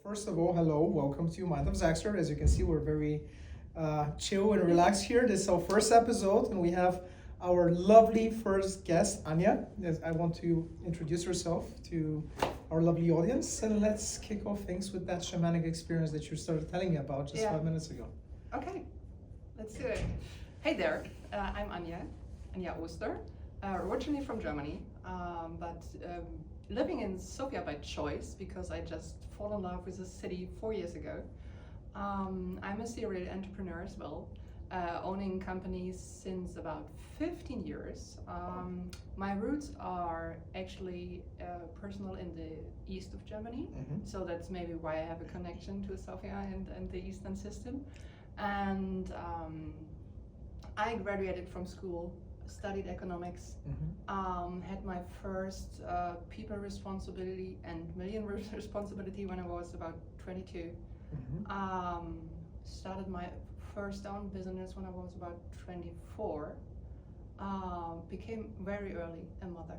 first of all, hello, welcome to Mind of Zaxter. As you can see, we're very chill and relaxed here. This is our first episode, and we have our lovely first guest, Anja. Yes, I want to introduce herself to our lovely audience, and let's kick off things with that shamanic experience that you started telling me about just 5 minutes ago. Okay, let's do it. Hey there, I'm Anja Oster, originally from Germany, but living in Sofia by choice because I just fell in love with the city 4 years ago. I'm a serial entrepreneur as well, owning companies since about 15 years. My roots are actually personal in the east of Germany, so that's maybe why I have a connection to Sofia and the Eastern system. And I graduated from school, studied economics, had my first people responsibility and million responsibility when I was about 22. Started my first own business when I was about 24. Became very early a mother.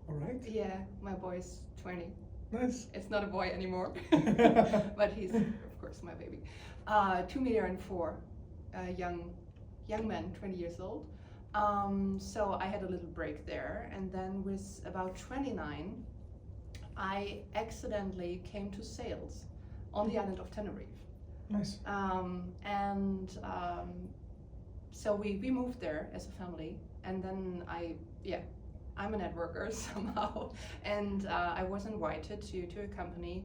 All right. Yeah, my boy is 20. Nice. It's not a boy anymore, but he's of course my baby. 2 meter and 4, young man, 20 years old. So I had a little break there, and then with about 29, I accidentally came to sales on the island of Tenerife. Nice. So we moved there as a family, and then I'm a networker somehow, and I was invited to a company.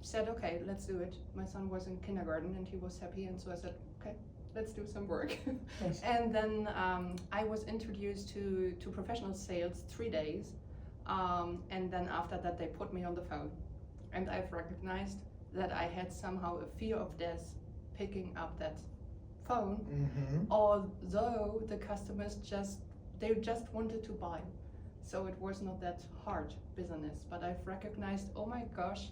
Said, okay, let's do it. My son was in kindergarten and he was happy, and so I said, okay, let's do some work. Nice. And then I was introduced to professional sales 3 days, and then after that they put me on the phone, and I've recognized that I had somehow a fear of death picking up that phone, although the customers just wanted to buy. So it was not that hard business, but I've recognized, oh my gosh,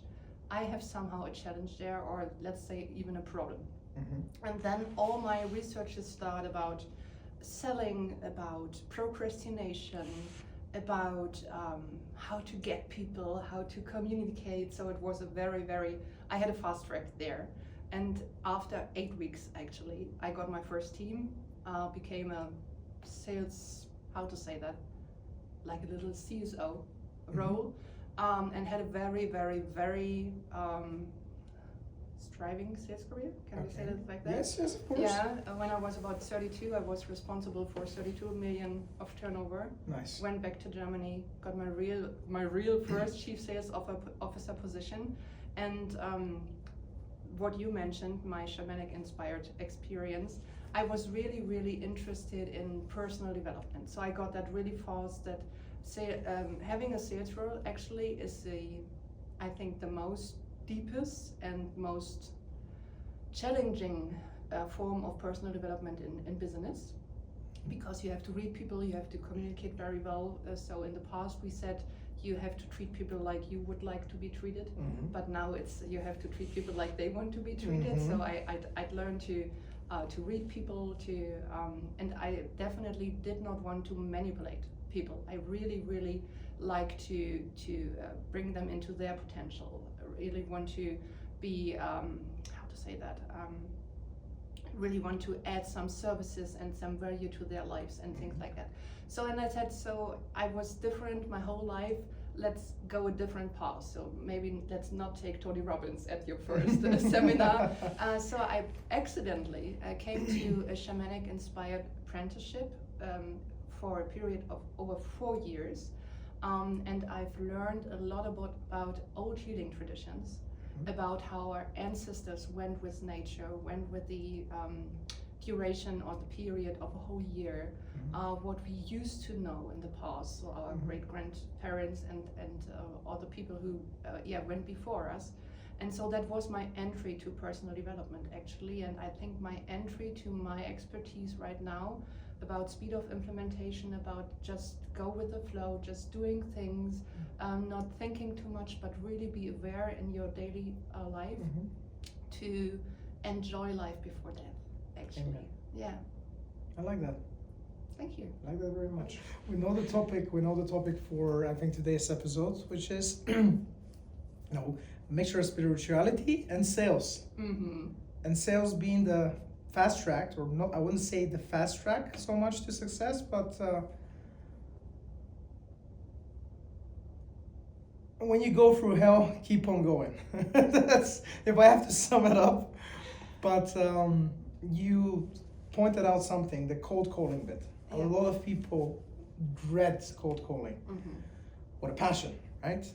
I have somehow a challenge there, or let's say even a problem. And then all my researches start about selling, about procrastination, about how to get people, how to communicate. So it was I had a fast track there. And after 8 weeks, actually, I got my first team, became a sales, how to say that, like a little CSO role, and had a very striving sales career. Can we say that like that? Yes, of course. Yeah, when I was about 32, I was responsible for 32 million of turnover. Nice. Went back to Germany, got my real first chief sales officer position, and what you mentioned, my shamanic inspired experience, I was really interested in personal development. So I got that really fast, that having a sales role actually is I think the most deepest and most challenging form of personal development in business, because you have to read people, you have to communicate very well. So in the past we said you have to treat people like you would like to be treated, but now it's you have to treat people like they want to be treated. So I'd learned to read people, and I definitely did not want to manipulate people. I really like to bring them into their potential. I really want to be how to say that. Really want to add some services and some value to their lives and things like that. So and I said, so I was different my whole life. Let's go a different path. So maybe let's not take Tony Robbins at your first seminar. So I accidentally came to a shamanic inspired apprenticeship for a period of over 4 years. And I've learned a lot about old healing traditions, about how our ancestors went with nature, went with the duration or the period of a whole year, what we used to know in the past, so our great-grandparents and other people who went before us. And so that was my entry to personal development, actually, and I think my entry to my expertise right now about speed of implementation, about just go with the flow, just doing things, not thinking too much, but really be aware in your daily life to enjoy life before death, actually. Amen. Yeah. I like that. Thank you. I like that very much. We know the topic for I think today's episode, which is a mixture of spirituality and sales. Mm-hmm. And sales being the fast track, or not, I wouldn't say the fast track so much to success, but when you go through hell, keep on going. That's if I have to sum it up. But you pointed out something, the cold calling bit. Yeah. A lot of people dread cold calling with a passion, right?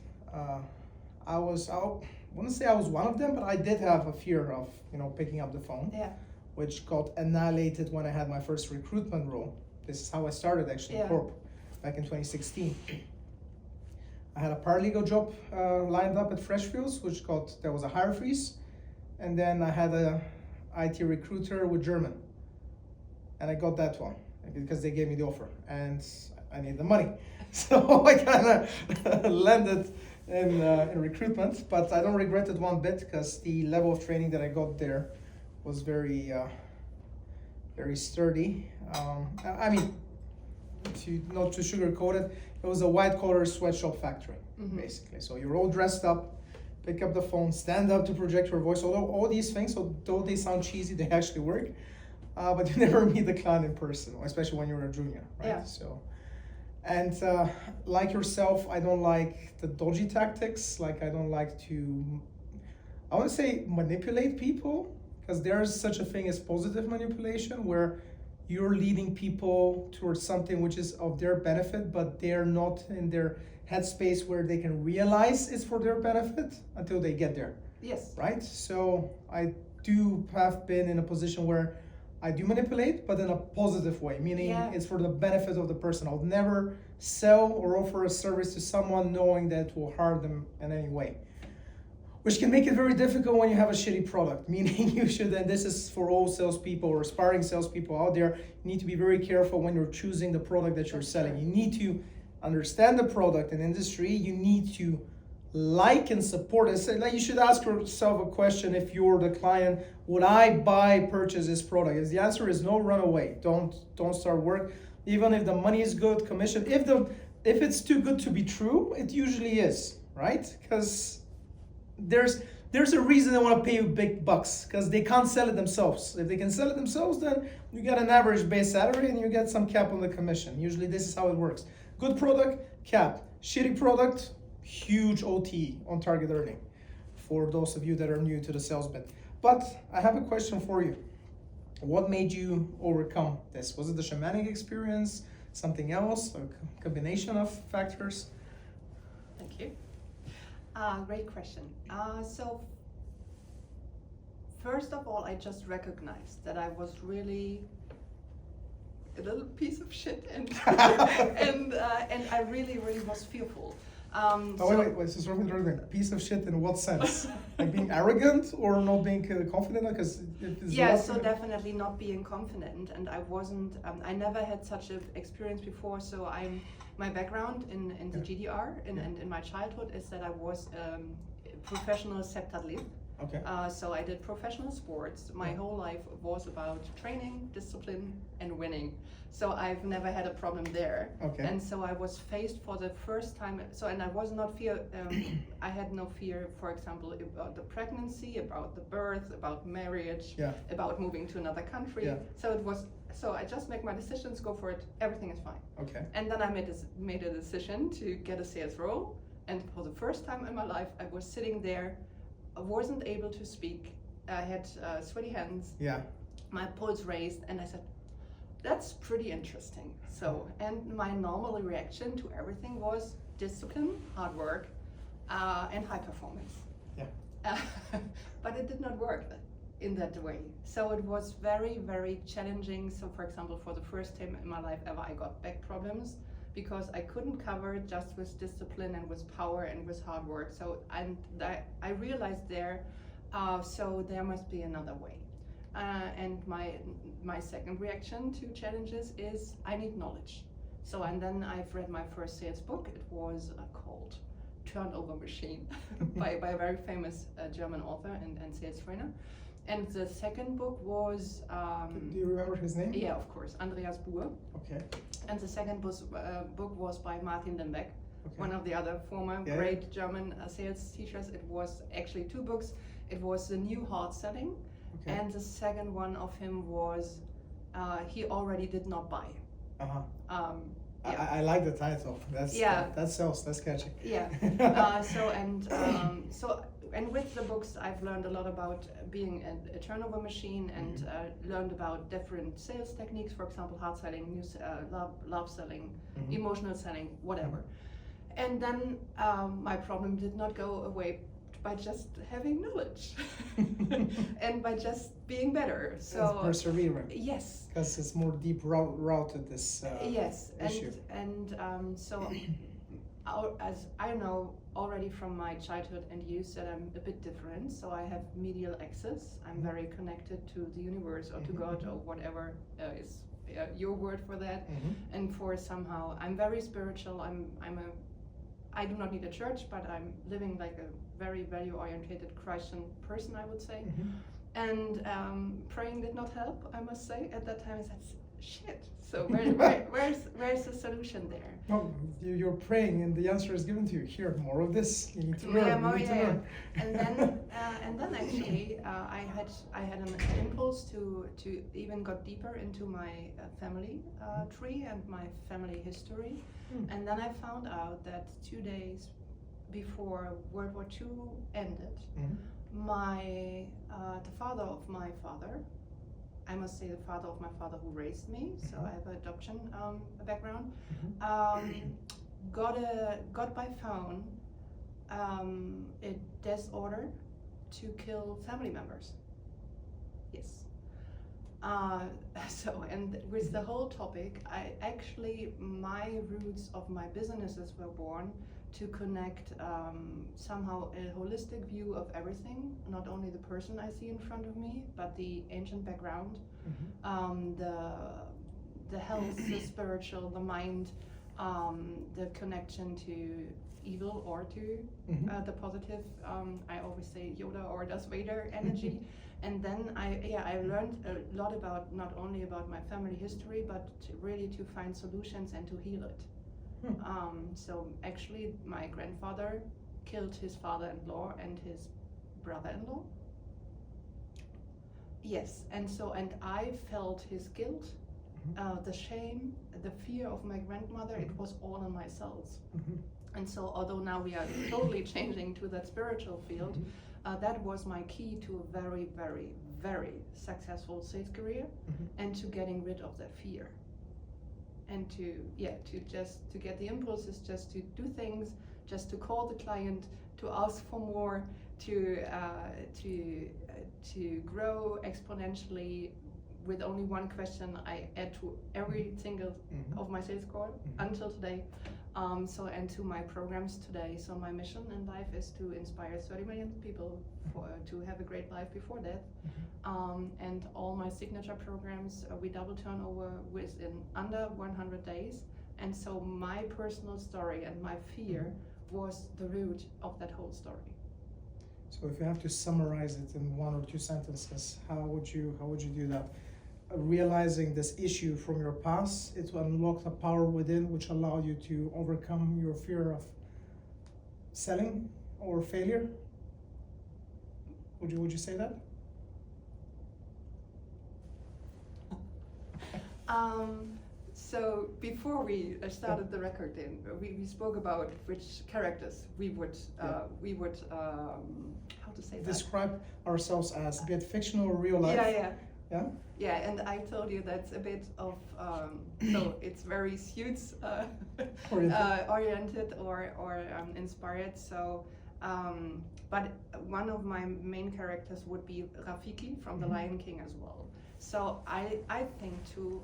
I wouldn't say I was one of them, but I did have a fear of, picking up the phone, which got annihilated when I had my first recruitment role. This is how I started actually in Corp back in 2016. I had a paralegal job lined up at Freshfields, there was a hire freeze, and then I had a IT recruiter with German, and I got that one because they gave me the offer, and I need the money, so I kind of landed in recruitment. But I don't regret it one bit because the level of training that I got there was very, very sturdy. I mean, not to sugarcoat it, it was a white collar sweatshop factory, basically. So you're all dressed up, pick up the phone, stand up to project your voice. Although all these things, although they sound cheesy, they actually work. But you never meet the client in person, especially when you're a junior, right? Yeah. So, and like yourself, I don't like the dodgy tactics. Like I don't like to, I want to say manipulate people, because there's such a thing as positive manipulation where you're leading people towards something which is of their benefit, but they're not in their headspace where they can realize it's for their benefit until they get there. Yes. Right? So I do have been in a position where I do manipulate, but in a positive way, meaning it's for the benefit of the person. I'll never sell or offer a service to someone knowing that it will harm them in any way, which can make it very difficult when you have a shitty product, meaning you should, and this is for all salespeople or aspiring salespeople out there, you need to be very careful when you're choosing the product that you're selling. You need to understand the product and industry. You need to like and support it. Like you should ask yourself a question: if you're the client, would I purchase this product? If the answer is no, run away. Don't start work. Even if the money is good, commission. If it's too good to be true, it usually is, right? Because there's a reason they want to pay you big bucks, because they can't sell it themselves. If they can sell it themselves, then you get an average base salary and you get some cap on the commission. Usually this is how it works. Good product, cap. Shitty product, huge OT on target earning, for those of you that are new to the sales bit. But I have a question for you. What made you overcome this? Was it the shamanic experience, something else, a combination of factors? Thank you. Great question. So first of all, I just recognized that I was really a little piece of shit, and and I really was fearful. Wait, so sort of a piece of shit in what sense? Like being arrogant or not being confident? Because so definitely not being confident, and I wasn't. I never had such an experience before. So my background in the GDR and in my childhood is that I was professional septathlete. Okay. So I did professional sports. My whole life was about training, discipline, and winning. So I've never had a problem there. Okay. And so I was faced for the first time. And I was not fear. I had no fear, for example, about the pregnancy, about the birth, about marriage, about moving to another country. Yeah. So I just make my decisions, go for it. Everything is fine. Okay. And then I made a decision to get a sales role. And for the first time in my life, I was sitting there. I wasn't able to speak. I had sweaty hands. Yeah. My pulse raised, and I said, "That's pretty interesting." So, and my normal reaction to everything was discipline, hard work, and high performance. Yeah. But it did not work in that way. So it was very, very challenging. So, for example, for the first time in my life ever, I got back problems, because I couldn't cover it just with discipline and with power and with hard work. So I realized there, so there must be another way. And my second reaction to challenges is I need knowledge. So, and then I've read my first sales book. It was called Turnover Machine by a very famous German author and sales trainer. And the second book was... do you remember his name? Yeah, of course, Andreas Buhr. Okay. And the second book was by Martin Lembeck, Okay. one of the other former Yeah. great German sales teachers. It was actually 2 books. It was The New Hard Selling, Okay. and the second one of him was He Already Did Not Buy. Uh-huh. Yeah. I like the title. That's Yeah. that sells. That's catchy. Yeah. And with the books, I've learned a lot about being a turnover machine, and learned about different sales techniques. For example, hard selling, love selling, emotional selling, whatever. And then my problem did not go away by just having knowledge and by just being better. So It's persevering. yes. Because it's more deep routed this Yes, issue. So as I know already from my childhood and youth that I'm a bit different, so I have medial access. I'm very connected to the universe or to God or whatever is your word for that. And for somehow I'm very spiritual. I do not need a church, but I'm living like a very value-oriented Christian person, I would say. And praying did not help, I must say. At that time, I said, shit. So where's the solution there? Oh, you're praying, and the answer is given to you. Here, more of this. You need to learn. You need to learn. And then actually, I had an impulse to even got deeper into my family tree and my family history. And then I found out that 2 days before World War II ended, the father of my father, I must say the father of my father who raised me, so I have an adoption background, got by phone a death order to kill family members. Yes. And with the whole topic, my roots of my businesses were born to connect somehow a holistic view of everything, not only the person I see in front of me, but the ancient background, the health, the spiritual, the mind, the connection to evil or to the positive, I always say Yoda or Darth Vader energy. And then I learned a lot about, not only about my family history, but really to find solutions and to heal it. So actually my grandfather killed his father-in-law and his brother-in-law. Yes, and I felt his guilt, the shame, the fear of my grandmother. It was all in my cells. And so although now we are totally changing to that spiritual field, that was my key to a very, very, very successful sales career, and to getting rid of that fear. And to get the impulses, just to do things, just to call the client, to ask for more, to grow exponentially with only one question I add to every single of my sales call until today. And to my programs today. So my mission in life is to inspire 30 million people to have a great life before death. And all my signature programs, we double turnover within under 100 days. And so my personal story and my fear was the root of that whole story. So if you have to summarize it in 1 or 2 sentences, how would you do that? Realizing this issue from your past, it unlocked a power within which allowed you to overcome your fear of selling or failure. Would you say that? So before we started the record, we spoke about which characters we would how to say that? Describe ourselves as a bit fictional or real life. Yeah. Yeah, and I told you that's a bit of so it's very suits oriented or inspired. So, but one of my main characters would be Rafiki from The Lion King as well. So I think too.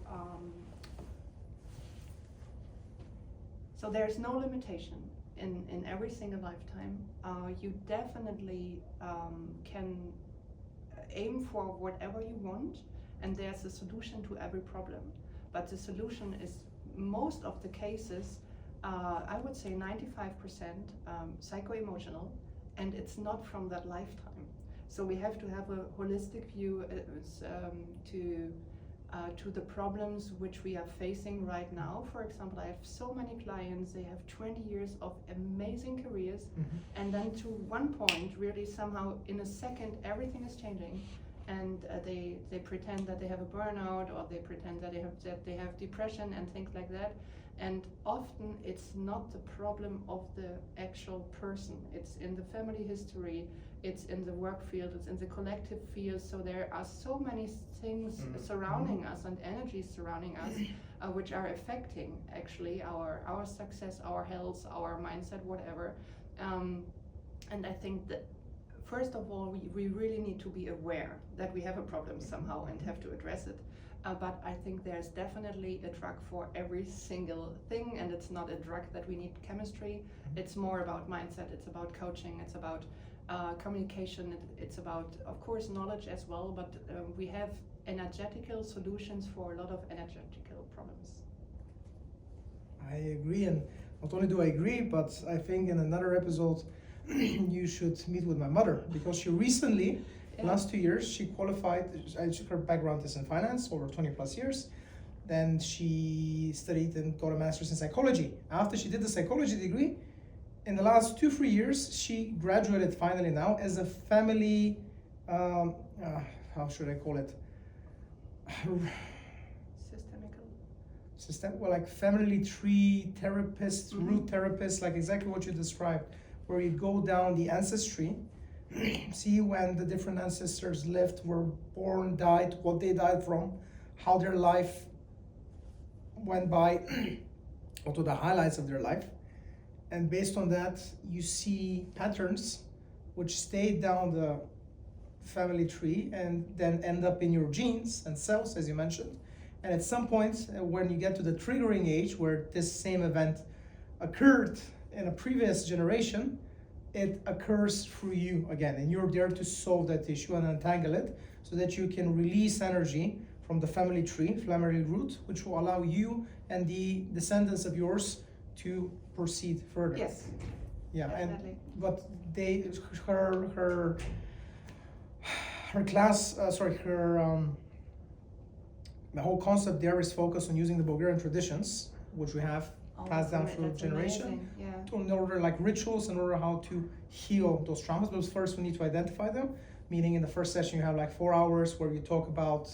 So there's no limitation in every single lifetime. You definitely can aim for whatever you want, and there's a solution to every problem. But the solution is, most of the cases, I would say 95% psycho-emotional, and it's not from that lifetime. So we have to have a holistic view to the problems which we are facing right now. For example, I have so many clients, they have 20 years of amazing careers, and then to one point, really somehow in a second, everything is changing, and they pretend that they have a burnout, or they pretend that they have depression and things like that. And often it's not the problem of the actual person. It's in the family history, it's in the work field, it's in the collective field. So there are so many things surrounding us and energies surrounding us, which are affecting actually our success, our health, our mindset, whatever. And I think that first of all, we really need to be aware that we have a problem somehow and have to address it. But I think there's definitely a drug for every single thing, and it's not a drug that we need chemistry. It's more about mindset, it's about coaching, it's about communication, it's about, of course, knowledge as well, but we have energetical solutions for a lot of energetical problems. I agree, and not only do I agree, but I think in another episode you should meet with my mother, because she recently, last 2 years, she qualified. Her background is in finance, over 20 plus years. Then she studied and got a master's in psychology. After she did the psychology degree, in the last 2-3 years, she graduated finally now as a family, how should I call it? Well, like family tree therapist, root therapist, like exactly what you described, where you go down the ancestry, see when the different ancestors lived, were born, died, what they died from, how their life went by, what were the highlights of their life. And based on that, you see patterns which stay down the family tree and then end up in your genes and cells, as you mentioned. And at some point, when you get to the triggering age, where this same event occurred in a previous generation, it occurs through you again, and you're there to solve that issue and untangle it so that you can release energy from the family tree, family root, which will allow you and the descendants of yours to proceed further. Yes. Yeah, definitely. but her class, the whole concept there is focused on using the Bulgarian traditions, which we have passed down through generation, in order, like rituals, in order how to heal those traumas. But first we need to identify them, meaning in the first session you have like 4 hours where you talk about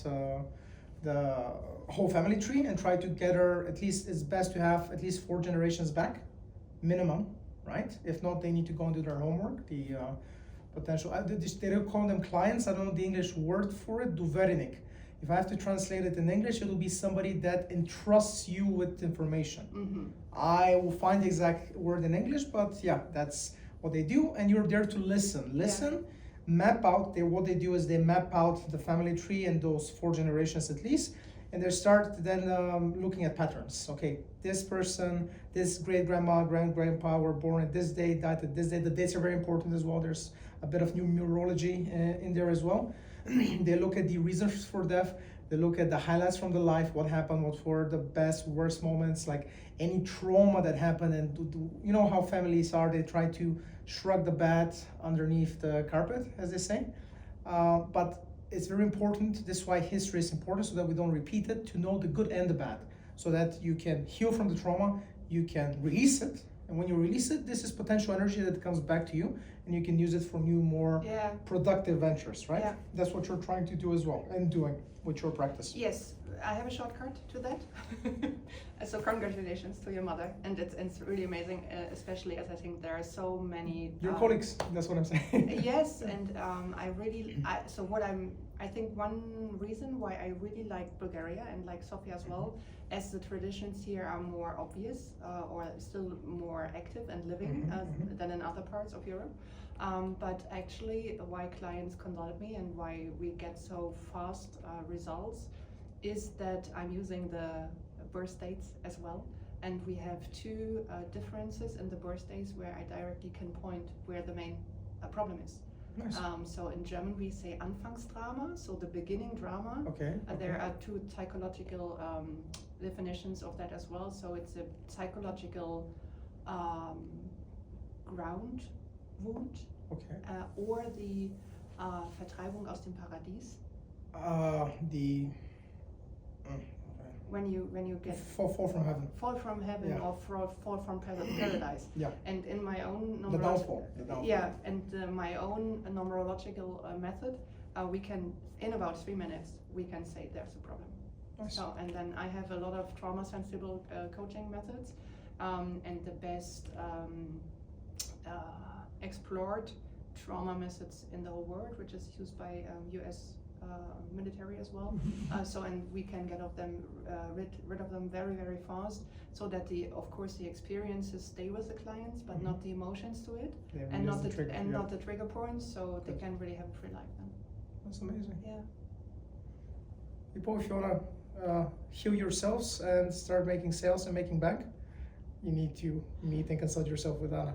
the whole family tree and try to gather, at least it's best to have at least 4 generations back, minimum, right? If not, they need to go and do their homework. The potential, they don't call them clients, I don't know the English word for it, duverinik. If I have to translate it in English, it will be somebody that entrusts you with information. I will find the exact word in English, but yeah, that's what they do. And you're there to listen, map out. What they do is they map out the family tree and those 4 generations at least. And they start then looking at patterns. Okay, this person, this great-grandma, grand-grandpa were born at this day, died at this day. The dates are very important as well. There's a bit of numerology in there as well. They look at the reasons for death. They look at the highlights from the life, what happened, what were the best, worst moments, like any trauma that happened. And you know how families are, they try to shrug the bad underneath the carpet, as they say. But it's very important, this is why history is important, so that we don't repeat it, to know the good and the bad, so that you can heal from the trauma, you can release it. And when you release it, this is potential energy that comes back to you, and you can use it for new, more productive ventures, right? That's what you're trying to do as well, and doing with your practice. Yes, I have a shortcut to that. So congratulations to your mother, and it's really amazing, especially as I think there are so many your colleagues. That's what I'm saying. Yes, and I think one reason why I really like Bulgaria and like Sofia as well, as the traditions here are more obvious or still more active and living than in other parts of Europe. But actually, why clients consult me and why we get so fast results is that I'm using the birth dates as well, and we have 2 differences in the birth dates where I directly can point where the main problem is. Nice. So in German we say Anfangsdrama, so the beginning drama. Okay. There are 2 psychological definitions of that as well. So it's a psychological ground wound, or the Vertreibung aus dem Paradies. when you get fall from heaven. fall from heaven Yeah. or fall from paradise. Yeah. And in my own The downfall. yeah, and my own numerological method, we can in about 3 minutes we can say there's a problem. Nice. So, and then I have a lot of trauma sensible coaching methods, and the best explored trauma methods in the whole world, which is used by US military as well. So, and we can get of them rid of them very, very fast, so that of course the experiences stay with the clients, but not the emotions to it, and not the trigger, not the trigger points, so they can really have a free life then. That's amazing. Yeah. People, if you want to heal yourselves and start making sales and making bank, you need to meet and consult yourself with Anna.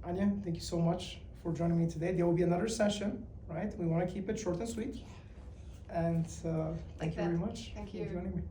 Anja, thank you so much for joining me today. There will be another session, right? We want to keep it short and sweet. And thank you very much Thank for you. joining me.